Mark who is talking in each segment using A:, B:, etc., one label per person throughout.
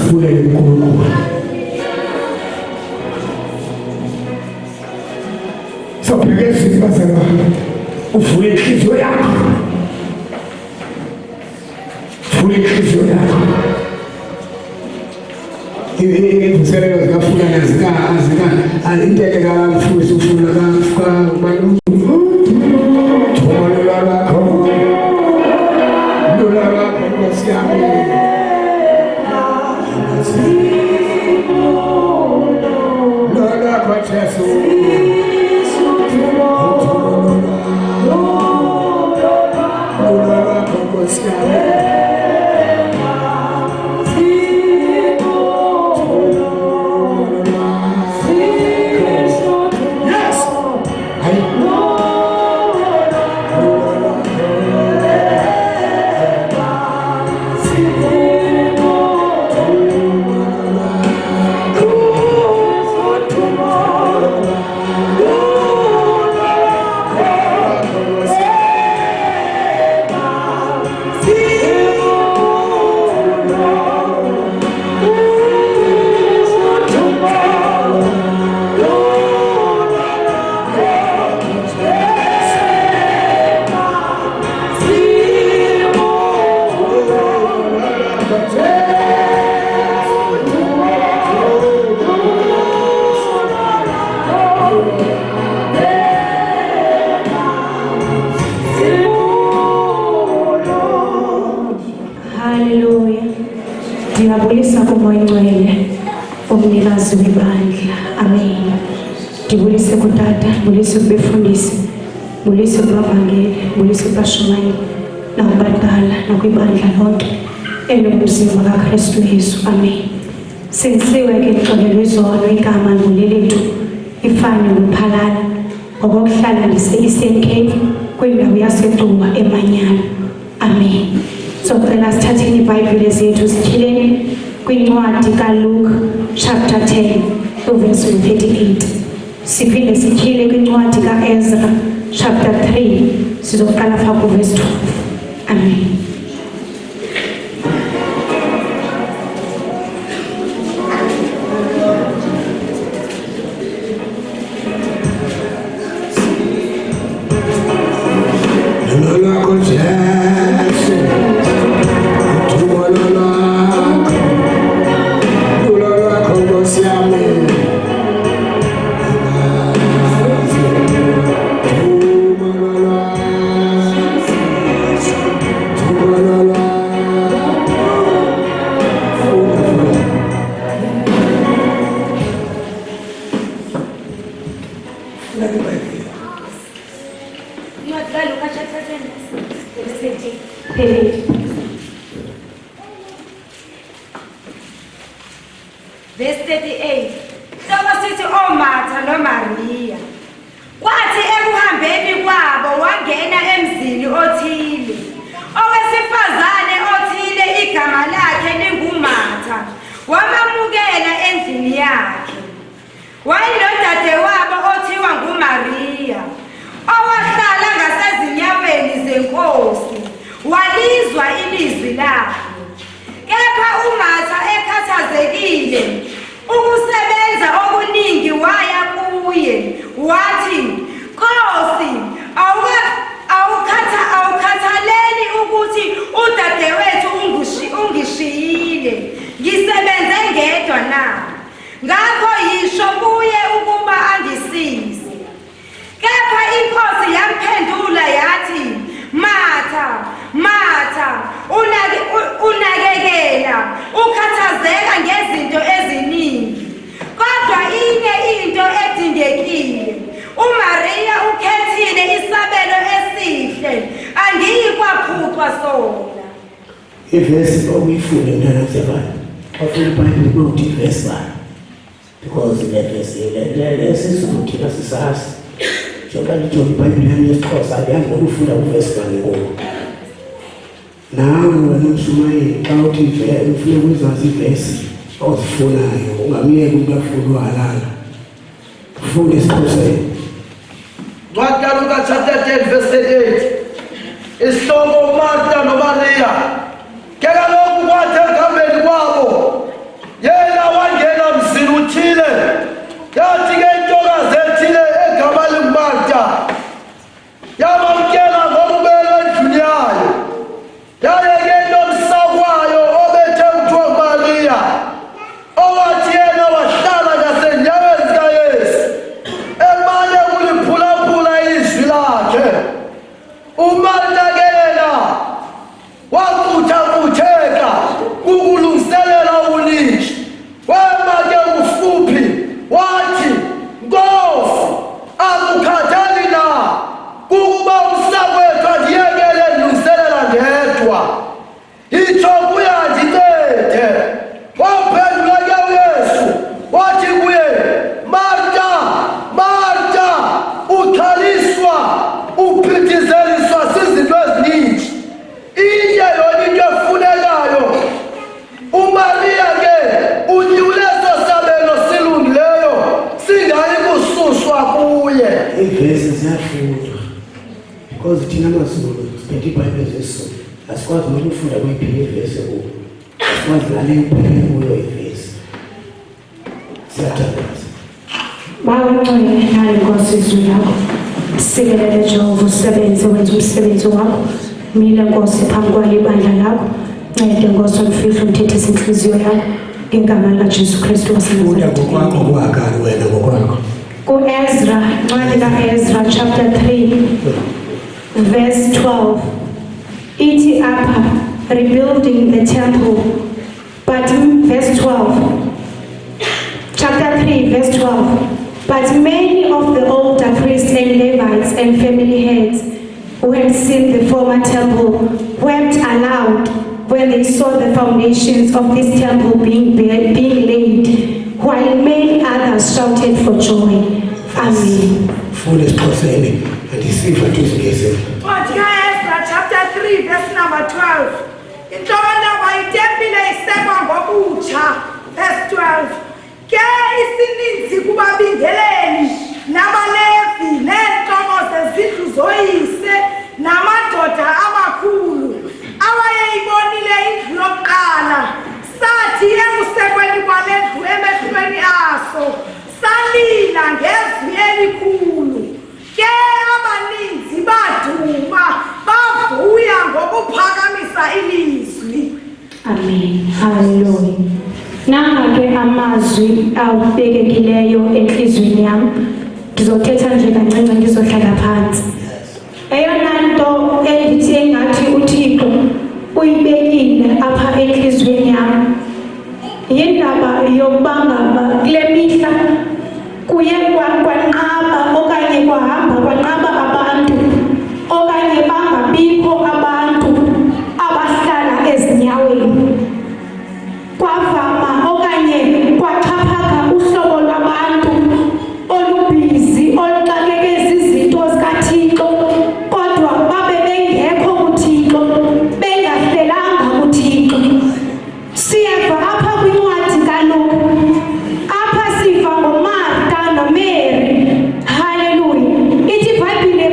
A: ufulele uNkulunkulu. Sobheke isibazela uvule inhliziyo yakho. Uvule inhliziyo yakho. Imvuselelo zikafuna nazika inteke kamfuzi ufuna kabantu.
B: Ndiyabulisa kumoya ngcwele umnikazi webandla. Amen. Ndibulise kutata, ndibulise kubefundisi, ndibulise kubavangeli, ndibulise kubashumayeli nakubadala nakwibandla lonke elingumzimba kaKristu Yesu. Amen. Sengisiwe ke ngixolelwe izolo igama nguLelethu ifane nguPhalala ngokuhlala ndise-Eastern Cape kwindawo yaseDuba eManyala. Amen. So cela sithatheni iBhayibheli zethu sityhileni kwincwadi kaLuke chapter 10 verse 38. Siphinde sityhile kwincwadi kaEzra chapter 3 sizoqala pha ku verse 12. Amen.
C: Verse 38. Sithi oMartha noMaria. Kwathi ekuhambeni kwabo wangena emzini othile. Owesifazane othile igama lakhe linguMartha. Wamamukela endlini yakhe. Wayelodadewabo othiwa nguMaria. Owahlala ngasezinyaweni zeNkosi. Walizwa ilizwi lakhe. Kepha uMartha ekhathazekile ukusebenza okuningi waya kuye wathi, Nkosi, awukhathaleli ukuthi udadewethu ungishiyile, ngisebenze ngedwa na. Ngakho yisho kuye ukuba angisize. Kepha iNkosi yamphendula yathi, Martha, Martha, unakekela, ukhathazeka ngezinto eziningi. Kodwa inye into edingekile. uMaria ukhethile isabelo esihle, angiyikwaphupha sona.
A: Ivesi okuyifunda mntana Zebani. Ofuna iBhayibheli nokuthi ivesi bani. Because le verse lesizulu thina sisazi. Njengoba lijonga iBhayibheli yami yesiXhosa aliyazi ukufunda uvesi bani ngoba. Nawe wena mshumayeli xa uthi ufuna ukwazi ivesi ozifunayo ungamiyeki umuntu afuna uhalala. Ufunda isiXhosa.
D: Luka chapter 10 verse 8. Isihloko uMartha noMaria. Ke kaloku kwathi ekuhambeni kwabo
A: asikwazi nokufunda kwephile ivesi kuyo, asikwazi lalela kuphela kuyo ivesi. Siyathandaza.
B: Baba ngcwele nayo Nkosi izwi lakho. Sikelele Jehova usebenze wenza umsebenzi wakho. Mila Nkosi phambi kwalo ibandla lakho. Ncede Nkosi umfihlo umthethe izinhliziyo yakho. Ngegama likaJesu Kristu waseNazaretha.
A: Ngokwakho kwakho wena ngokwakho.
B: Ezra, ncwadi kaEzra chapter 3 verse 12. Ithi apha rebuilding the temple. But verse 12. Chapter 3 verse 12. But many of the older priests and Levites and family heads who had seen the former temple wept aloud when they saw the foundations of this temple being laid, while many others shouted for joy. Amen.
A: Full exposing and deceive at his case.
C: Chapter 3 verse number 12. Intona bayitempile isekwa ngokutsha. Verse 12. Ke isininzi kubabingeleli nabalevi neenkomo zezindlu zoyise namadoda amakhulu awayeyibonile indlu yokuqala sathi ekusekweni kwalendlu emehlweni aso salila ngezwi elikhulu ke abaninzi baduma bavuya ngokuphakamisa ilizwi.
B: Amen. Hallelujah. Nanga-ke amazwi awubekekileyo enhlizweni yami ngizothetha nje kancinci ngizohlala phansi. Eyona nto endithi engathi uThixo uyibekile apha enhlizweni yami yindaba yokuba ngaba kule mihla kuye kwanqaba okanye kwahamba kwanqaba abantu okanye bangabikho abantu abahlala ezinyaweni. Kwavama okanye kwaxhaphaka uhlobo lwabantu olubhizi oluxakeke zizinto zikaThixo kodwa babe bengekho kuThixo bengahlelanga kuThixo. Siyeva apha kwincwadi kaLuka apha siva ngoMarta noMary. Hallelujah. Ithi iBhayibhile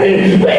A: When